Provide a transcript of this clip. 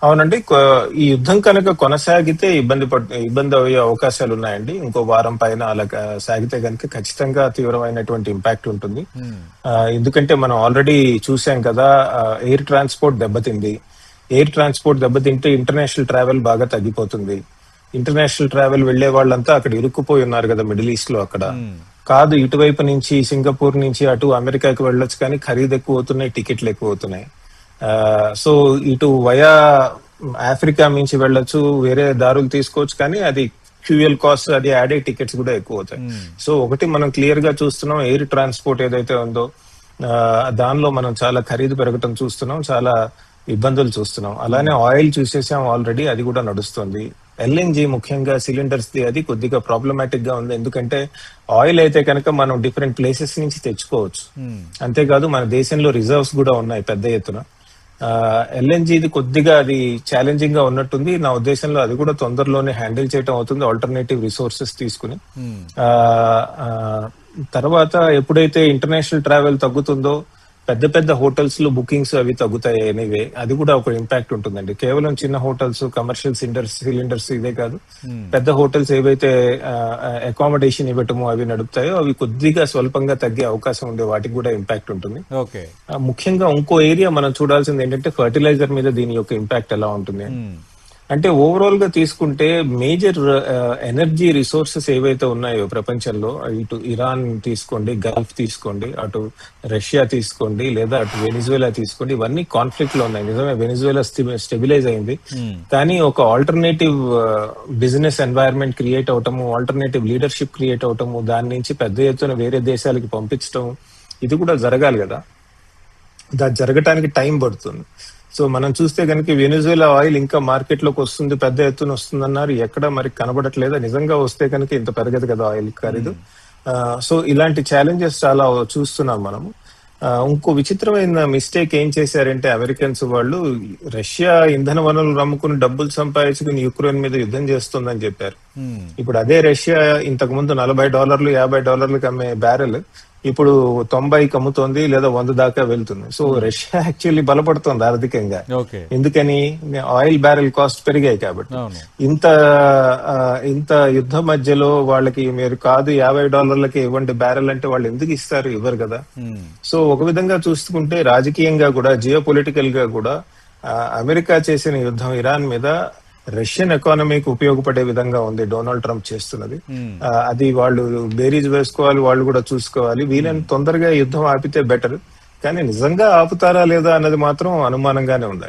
అవునండి. ఈ యుద్ధం కనుక కొనసాగితే ఇబ్బంది అయ్యే అవకాశాలు ఉన్నాయండి. ఇంకో వారం పైన అలా సాగితే గనుక ఖచ్చితంగా తీవ్రమైనటువంటి ఇంపాక్ట్ ఉంటుంది. హ్మ్. ఎందుకంటే మనం ఆల్రెడీ చూసాం కదా! ఎయిర్ ట్రాన్స్‌పోర్ట్ దెబ్బతింది. ఎయిర్ ట్రాన్స్‌పోర్ట్ దెబ్బతింటే ఇంటర్నేషనల్ ట్రావెల్ బాగా తగ్గిపోతుంది. ఇంటర్నేషనల్ ట్రావెల్ వెళ్ళే వాళ్ళంతా అక్కడ ఇరుక్కుపోయి ఉన్నారు కదా! మిడిల్ ఈస్ట్‌లో అక్కడ. హ్మ్. కాదు ఇటువైపు నుంచి సింగపూర్ నుంచి అటు అమెరికాకి వెళ్ళొచ్చు కానీ ఖరీదు ఎక్కువవుతున్నాయి, టికెట్లు ఎక్కువవుతున్నాయి. సో ఇటు వయా ఆఫ్రికా నుంచి వెళ్ళొచ్చు, వేరే దారులు తీసుకోవచ్చు కానీ అది ఫ్యూయల్ కాస్ట్ అది యాడ్ అయ్యి టికెట్స్ కూడా ఎక్కువ అవుతాయి. హ్మ్. సో ఒకటి మనం క్లియర్ గా చూస్తున్నాం ఎయిర్ ట్రాన్స్పోర్ట్ ఏదైతే ఉందో దానిలో మనం చాలా ఖరీదు పెరగటం చూస్తున్నాం, చాలా ఇబ్బందులు చూస్తున్నాం. అలానే ఆయిల్ చూసేసాం ఆల్రెడీ, అది కూడా నడుస్తుంది. ఎల్ఎన్జి ముఖ్యంగా సిలిండర్స్ ది అది కొద్దిగా ప్రాబ్లమాటిక్ గా ఉంది. ఎందుకంటే ఆయిల్ అయితే కనుక మనం డిఫరెంట్ ప్లేసెస్ నుంచి తెచ్చుకోవచ్చు. హ్మ్. అంతేకాదు మన దేశంలో రిజర్వ్స్ కూడా ఉన్నాయి పెద్ద ఎత్తున. ఎల్ఎన్జిది కొద్దిగా అది ఛాలెంజింగ్ గా ఉన్నట్టుంది. నా ఉద్దేశంలో అది కూడా తొందరలోనే హ్యాండిల్ చేయడం అవుతుంది ఆల్టర్నేటివ్ రిసోర్సెస్ తీసుకుని. హ్మ్. ఆ, ఆ, తర్వాత ఎప్పుడైతే ఇంటర్నేషనల్ ట్రావెల్ తగ్గుతుందో పెద్ద పెద్ద హోటల్స్ లో బుకింగ్స్ అవి తగ్గుతాయి. ఎనీవే అది కూడా ఒక ఇంపాక్ట్ ఉంటుందండి. కేవలం చిన్న హోటల్స్, కమర్షియల్ సిలిండర్స్ ఇదే కాదు, హ్మ్. పెద్ద హోటల్స్ ఏవైతే అకామిడేషన్ ఇవ్వటము అవి నడుపుతాయో అవి కొద్దిగా స్వల్పంగా తగ్గే అవకాశం ఉండే వాటికి కూడా ఇంపాక్ట్ ఉంటుంది. ఓకే. ముఖ్యంగా ఇంకో ఏరియా మనం చూడాల్సింది ఏంటంటే ఫర్టిలైజర్ మీద దీని యొక్క ఇంపాక్ట్ ఎలా ఉంటుంది అని. హ్మ్. అంటే ఓవరాల్ గా తీసుకుంటే మేజర్ ఎనర్జీ రిసోర్సెస్ ఏవైతే ఉన్నాయో ప్రపంచంలో, ఇటు ఇరాన్ తీసుకోండి, గల్ఫ్ తీసుకోండి, అటు రష్యా తీసుకోండి, లేదా అటు వెనిజువేలా తీసుకోండి, ఇవన్నీ కాన్ఫ్లిక్ట్ లో ఉన్నాయి. నిజమే వెనిజువేలా స్టెబిలైజ్ అయింది, హ్మ్. కానీ ఒక ఆల్టర్నేటివ్ బిజినెస్ ఎన్వైరన్మెంట్ క్రియేట్ అవటము, ఆల్టర్నేటివ్ లీడర్షిప్ క్రియేట్ అవటము, దాని నుంచి పెద్ద ఎత్తున వేరే దేశాలకి పంపించడం, ఇది కూడా జరగాలి కదా. దాని జరగటానికి టైం పడుతుంది. సో మనం చూస్తే కనుక వెనిజువేలా ఆయిల్ ఇంకా మార్కెట్ లోకి వస్తుంది, పెద్ద ఎత్తున వస్తుందన్నారు, ఎక్కడ మరి కనబడట్లేదు. నిజంగా వస్తే కనుక ఇంత పెరగదు కదా ఆయిల్ ఖరీదు. సో ఇలాంటి ఛాలెంజెస్ చాలా చూస్తున్నాం మనము. ఇంకో విచిత్రమైన మిస్టేక్ ఏం చేశారంటే అమెరికన్స్ వాళ్ళు, రష్యా ఇంధన వనరులు నమ్ముకుని డబ్బులు సంపాదించుకుని యుక్రెయిన్ మీద యుద్ధం చేస్తుందని చెప్పారు. హ్మ్. ఇప్పుడు అదే రష్యా ఇంతకు ముందు $40, $50 అమ్మే బ్యారెల్ ఇప్పుడు 90కి అమ్ముతోంది, లేదా 100 దాకా వెళ్తుంది. సో రష్యా యాక్చువల్లీ బలపడుతోంది ఆర్థికంగా. ఓకే. ఎందుకని? ఆయిల్ బ్యారెల్ కాస్ట్ పెరిగాయి కాబట్టి. అవును. ఇంత ఇంత యుద్ధ మధ్యలో వాళ్ళకి మీరు కాదు $50కి ఇవ్వండి బ్యారెల్ అంటే వాళ్ళు ఎందుకు ఇస్తారు? ఇవ్వరు కదా. హ్మ్. సో ఒక విధంగా చూసుకుంటే రాజకీయంగా కూడా, జియో పొలిటికల్ గా కూడా అమెరికా చేసిన యుద్ధం ఇరాన్ మీద రష్యన్ ఎకానమీకి ఉపయోగపడే విధంగా ఉంది డొనాల్డ్ ట్రంప్ చేస్తున్నది. హ్మ్. అది వాళ్ళు బేరీజ్ వేసుకోవాలి, వాళ్ళు కూడా చూసుకోవాలి. వీళ్ళని తొందరగా యుద్ధం ఆపితే బెటర్. కానీ నిజంగా ఆపుతారా లేదా అన్నది మాత్రం అనుమానంగానే ఉంది.